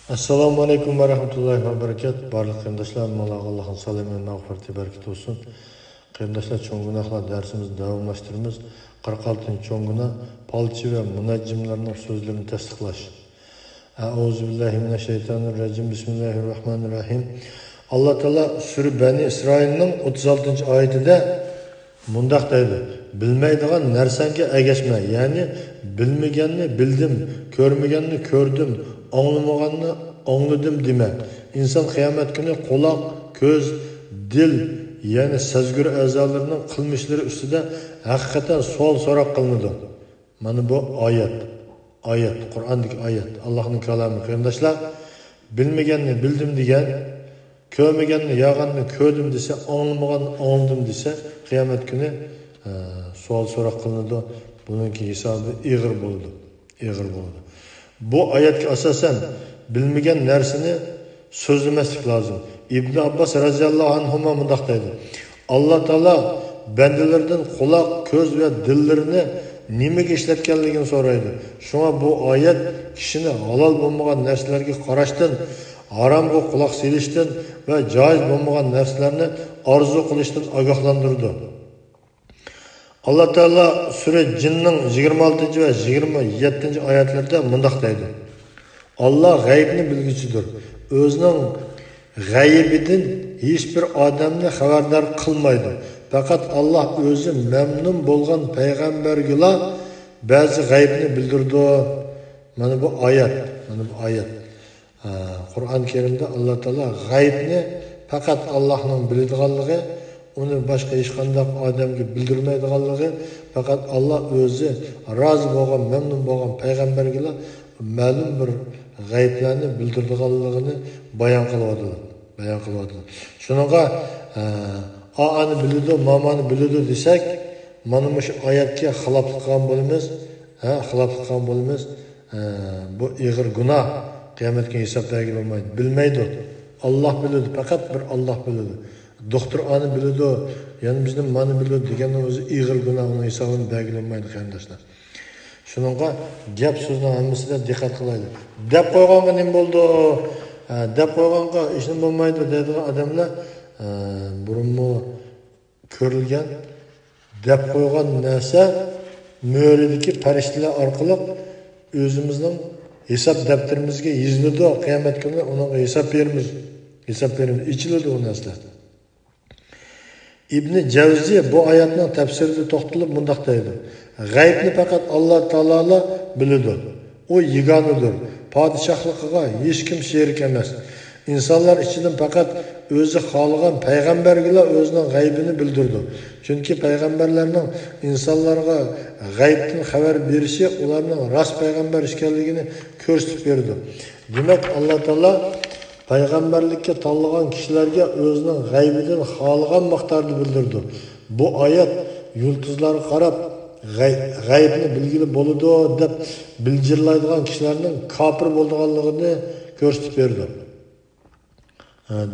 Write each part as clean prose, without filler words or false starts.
Assalomu alaykum va rahmatullohi va barakatuh. Barliq qarindoshlar, Allohning salom va mag'firati barakati bo'lsin. Qarindoshlar, cho'ng gunohlar darsimizni davomlashtiramiz. 46-cho'ng gunoh palchi va munajjimlarning so'zlarini tasdiqlash. A'udzu billahi minash shaytonir rojim. Bismillahir rohmanir rohim. Alloh taolo sura Bani Isroilning 36-oyatida mundaq deydi: bilmaydigan narsanga agashma, ya'ni bilmaganni bildim, ko'rmaganni ko'rdim, anglamaganni angladim dema. İnson qiyomat kuni quloq, ko'z, dil, ya'ni sezgir a'zolarining qilmishlari ustida haqiqatan savol so'roq qilinadi. Mana bu oyat, Qur'ondagi oyat, Allohning kalomi. Qarindoshlar, bilmaganni bildim degan, ko'rmaganni yo'g'anni ko'rdim desa, anglamaganni angladim desa, qiyomat kuni savol so'roq qilinadi. Buningki hisobi ig'ir bo'ldi. Bu oyatga asosan bilmagan narsani so'zlamaslik lozim. İbn Abbas radhiyallohu anhu mundaq deydi: Alloh taolo bandalardan quloq, ko'z va dillarini nimaga ishlatganligini so'raydi. Shunga bu oyat kishini halol bo'lmagan narsalarga qarashdan, haromga quloq solishdan va joiz bo'lmagan narsalarni orzu qilishdan ogohlantirdi. Alloh taolo sura Jinning 26 va 27 oyatlarda mundaq deydi: Allah g'aybni bilguchidir. O'zining g'aybidan hech bir odamni xabardor qilmaydi. Faqat Alloh o'zi mamnun bo'lgan payg'ambarga ba'zi g'aybni bildirdi. Mana bu oyat. Qur'on Karimda Alloh taolo g'aybni faqat Allohning biladiganligi, uni boshqa hech qanday odamga bildirmaydiganligi, faqat Alloh o'zi rozi bo'lgan, mamnun bo'lgan payg'ambarga ma'lum bir g'ayblarni bildirganligini bayon qilyapti. Shuninga ani biladi, mamani biladi desak, mana shu oyatga xilof qilgan bo'lamiz. Bu ig'ir gunoh. Qiyomatga hisob bergan bo'lmaydi. Bilmaydi. Alloh biladi, faqat bir Alloh biladi. Doktor ani biladi, ya'ni bizning mana biladi deganning o'zi ig'ir gunoh, uni hisobini belgilanmaydi qarindoshlar. Shuningga gap so'zning hammasida diqqat qilaylik. Deb qo'yganga nima bo'ldi? Deb qo'yganga ish bo'lmaydi deydigan odamlar burunmi ko'rilgan deb qo'ygan narsa mo'ridagi farishtalar orqali o'zimizning hisob daftarimizga yoziladi. Qiyomat kuni unga hisob beramiz. İçiladi o narsalar. İbn Javzi bu oyatning tafsirida to'xtalib mundaq deydi: g'aybni faqat Alloh taolo biladi. O yeganidir. Podshohligiga hech kim sherik emas. İnsanlar ichidan faqat o'zi xohlagan payg'ambarlar o'zining g'aybini bildirdi. Chunki payg'ambarlarning insonlarga g'aybdan xabar berishi ularning rost payg'ambar ekanligini ko'rsatib berdi. Demak, Alloh taolo payg'ambarlikka tanlagan kishilarga o'zining g'aybidan xohlagan miqdorda bildirdi. Bu oyat yulduzlarga qarab g'aybni bilgili bo'ladi deb biljirlaydigan kishilarning kofir bo'lganligini ko'rsatib berdi.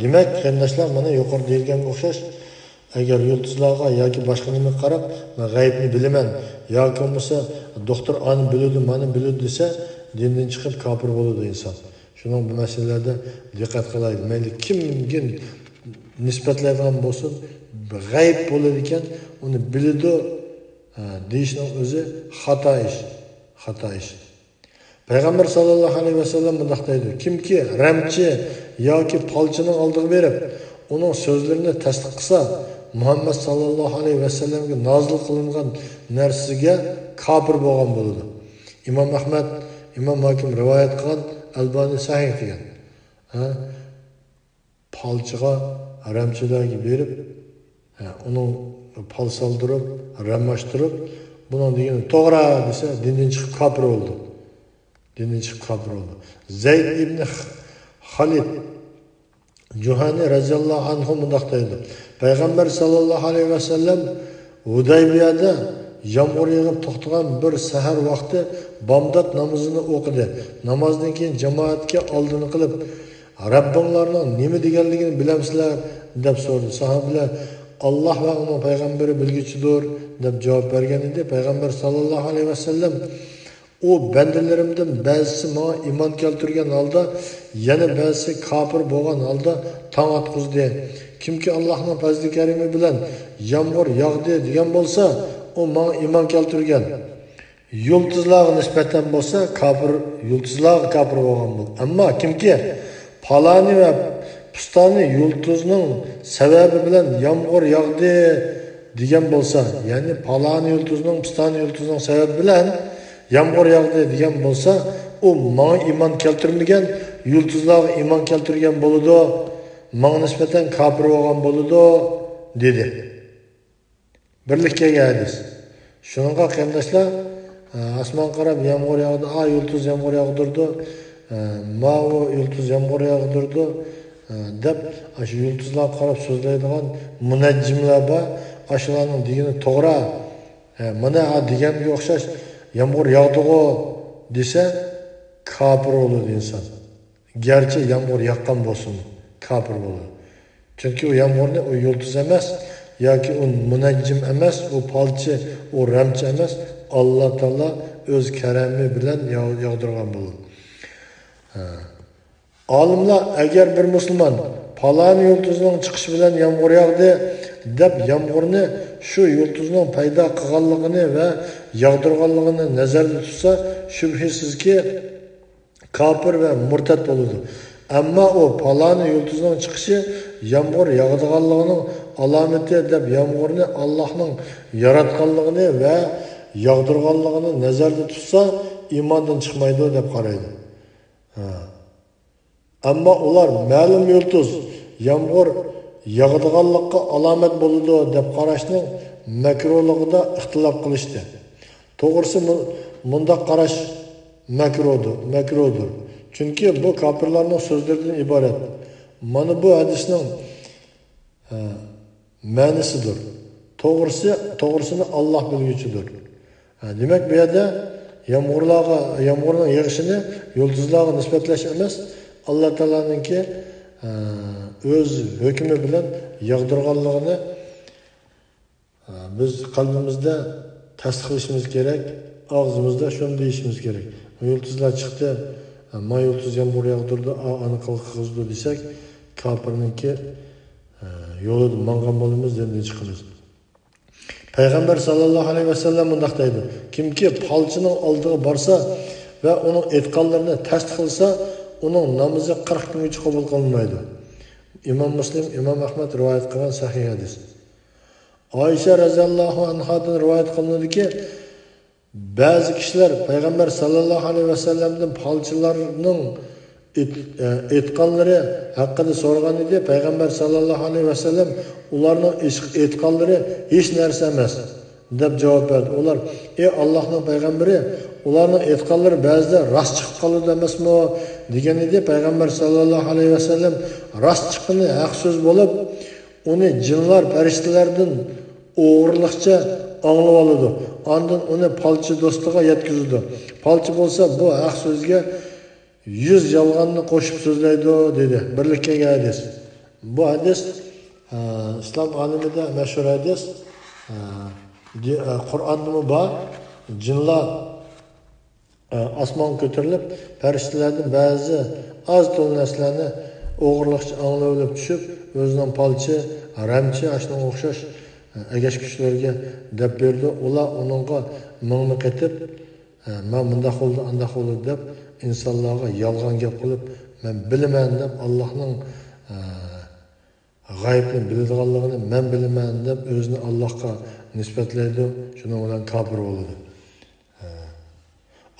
Demak, qarindoshlar, mana yuqori deyilganga o'xshash, agar yulduzlarga yoki boshqa nima qarab g'aybni bilaman yoki bo'lmasa doktor ani biladi, mana biladi desa, dindan chiqib kofir bo'ladi inson. Shuning bu masalalarda diqqat qilaylik. Mayli kimga nisbatlaydigan bo'lsin, g'ayb bo'ladi ekan, uni biladi deyishning o'zi xato ish. Payg'ambar sallallohu alayhi vasallam mundaq deydi: kimki ramchi yoki palchining oldiga berib, uning so'zlarini tasdiq qilsa, Muhammad sallallohu alayhi vasallamga nozil qilingan narsaga kofir bo'lgan bo'ladi. Imom Ahmad, Imom Hakim rivoyat qilgan, Albani sahih degan. Palchiga ramchilarga berib, uning pal soldirib, ramashtirib, bunun degani to'g'ri desa, dindan chiqib kofir bo'ldi. Zayd ibn Xolid Juhani radhiyallohu anhu mundaq deydi: Payg'ambar sallallohu alayhi vasallam Hudaybiyada yomg'ir yog'ib to'xtagan bir sahar vaqti bomdod namozini o'qidi. Namozdan keyin jamoatga oldini qilib, Rabbinglarning nima deganligini bilamsizlar deb so'radi. Sahobalar Alloh va uning payg'ambari bilguchidir deb javob bergan edi. Payg'ambar sallallohu alayhi vasallam O bendelerimden ba'zisi bana iman keltirgen halda, yana ba'zisi kafir bo'lgan halda tong atqizdi. Kimki Allohning fazli karimi bilan yomg'ir yog'di degan bo'lsa, o bana iman keltirgen. Yulduzlarga nisbatan bo'lsa, kafir, yulduzlar kafir bo'lgan bo'ldi. Ammo kimki palani va pustani yulduzning sababi bilan yomg'ir yog'di degan bo'lsa, ya'ni palani yulduzning, pustani yulduzning sababi bilan yomg'ir yog'di degan bo'lsa, u menga iymon keltirmagan, yulduzlarga iymon keltirgan bo'ladi, menga nisbatan kafir bo'lgan bo'ladi dedi. Birlikka hadis. Shunga qarindoshlar, osmon qarab yomg'ir yog'di, yulduz yomg'ir yog'dirdi, ma'u yulduz yomg'ir yog'dirdi deb shu yulduzlar qarab so'zlaydigan munajjimlar bor. Shularning degani to'g'ri. Mana deganga o'xshash yomg'ir yog'di-ku desa, kafir bo'ladi inson. Garchi yomg'ir yoqqan bo'lsin, kafir bo'ladi. Chunki u yomg'irni u yulduz emas yoki u munajjim emas, u palchi, u ramchi emas, Alloh taolo o'z karami bilan yog'dirgan bo'ladi. Olimlar agar bir musulmon palon yulduzning chiqishi bilan yomg'ir yog'di deb yomg'irni shu yulduzning paydo qilganligini va yog'dirganligini nazarda tutsa, shubhisizki kafir va murtad bo'ladi. Ammo u palon yulduzning chiqishi yomg'ir yog'dirganligining alomati deb yomg'irni Allohning yaratganligini va yog'dirganligini nazarda tutsa, iymondan chiqmaydi deb qaraydi. Ammo ular ma'lum yulduz yomg'ir yog'diganlikqa alomat bo'ladi deb qarashning makruhligida ixtilof qilishdi. To'g'risi mundaq qarash makruhdir. Chunki bu kofirlarning so'zlaridan iborat. Mana bu hadisning ma'nisidir. To'g'risini Alloh bilguchidir. Demak, bu yerda yomg'irning yog'ishini yulduzlarga nisbatlash emas, Alloh taoloninki o'z hukmi bilan yog'dirganligini biz qalbimizda tasdiqlashimiz kerak, og'zimizda shuni deyishimiz kerak. Yulduzlar chiqdi, ma yulduz yomg'ir yog'dirdi, aniqlik qildi desak, kofirninki yo'lida mangan bo'lamiz, endi chiqamiz. Payg'ambar sallallohu alayhi vasallam bunday deydi: kimki palchining oldiga borsa va uning aytganlarini tasdiqlasa, uning namozi 40 kungacha qabul qilinmaydi. İmam Müslim, İmam Ahmed rivayet qilgan sahih hadis. Oysha radhiyallohu anhadan rivayet qilinadi ki, ba'zi kishilar Payg'ambar sallallohu alayhi vasallamdan palchilarning aytganlari haqida so'ragan edi. Payg'ambar sallallohu alayhi vasallam ularning aytganlari hech narsa emas deb javob berdi. Ular: "Ey Allohning payg'ambari, ularning aytganlari ba'zida rost chiqib qoladi emasmi?" degan edi. Payg'ambar sallallohu alayhi vasallam rost chiqqani haq so'z bo'lib, uni jinlar, farishtalardan o'g'irliqcha anglab oladi. Ondan uni palchi do'stiga yetkazadi. Palchi bo'lsa bu haq so'zga 100 yolg'onni qo'shib so'zlaydi dedi. Birlikka hadis. Bu hadis islom olimida mashhur hadis. Qur'onda bor, jinlar osmon ko'tarilib, farishtalarning ba'zi oz to'la narsalarni o'g'irliqcha anglab olib tushib, o'zining palchi, ramchi, ashunga o'xshash agash kuchlarga deb berdi. Ular uningga mingni qetib, men bunda qildi, anda qildi deb insonlarga yolg'on gap qilib, men bilaman deb Allohning g'aybni biladiganligini men bilaman deb o'zini Allohga nisbatlaydi. Shuning bilan kofir bo'ladi.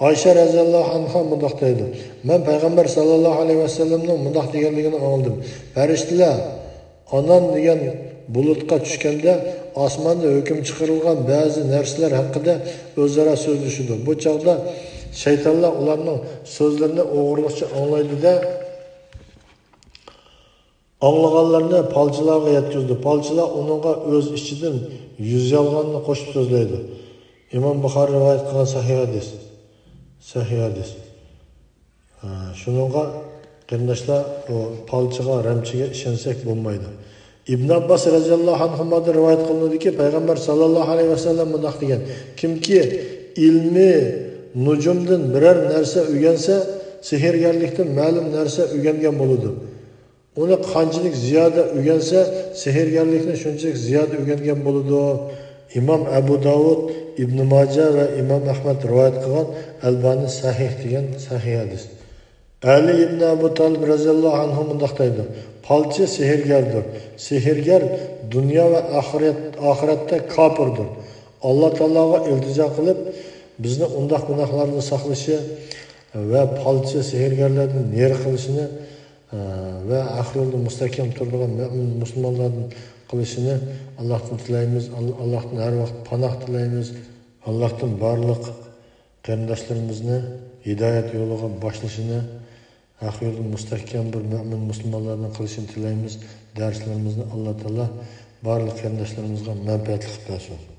Oysha radhiyallohu anha bunday deydi: "Men payg'ambar sallallohu alayhi vasallamning bunday deganligini angladim. Farishtalar onon degan bulutga tushganda osmonda hukm chiqarilgan ba'zi narsalar haqida o'zaro so'zlashadi. Bu chog'da shaytonlar ularning so'zlarini o'g'irlikcha anglaydi-da, anglaganlarni palchilarga yetkazdi. Palchilar uningga o'z ichidan 100 yolg'onni qo'shib so'zlaydi." Imom Buxoriy rivoyat qilgan sahih hadis. Shuningga qarindoshlar, o palchiga, ramchiga ishonsak bo'lmaydi. İbn Abbas radhiyallohu anhudan rivoyat qilinadiki, payg'ambar sallallohu alayhi vasallam bunday degan: "Kimki ilmi nujumdan biror narsa o'rgansa, sehrgarlikdan ma'lum narsa o'rgangan bo'ladi. Uni qanchalik ziyoda o'rgansa, sehrgarlikni shunchalik ziyoda o'rgangan bo'ladi. İmam Abu Davud, İbn Majah ve İmam Ahmad rivoyat qilgan Albani sahih degan sahih hadis. Ali ibn Abu Talib raziyallohu anhu mundaq deydi: "Falchi sehrgardir. Sehrgar dunyo va oxiratda kofirdir. Alloh taologa iltijo qilib, bizni undaq gunohlardan saqlashi va falchi sehrgarlardan ner qilishini ve ahlulda mustahkam turadigan mo'min musulmonlardan qilishini Allohdan tilaymiz. Allohdan har vaqt panoh tilaymiz. Allohdan barliq qarindoshlarimizni hidoyat yo'liga boshlashini, ahlulda mustahkam bir mo'min musulmonlardan qilishini tilaymiz. Darslarimizni Alloh taolo barliq qarindoshlarimizga manfaatli qilib bersin.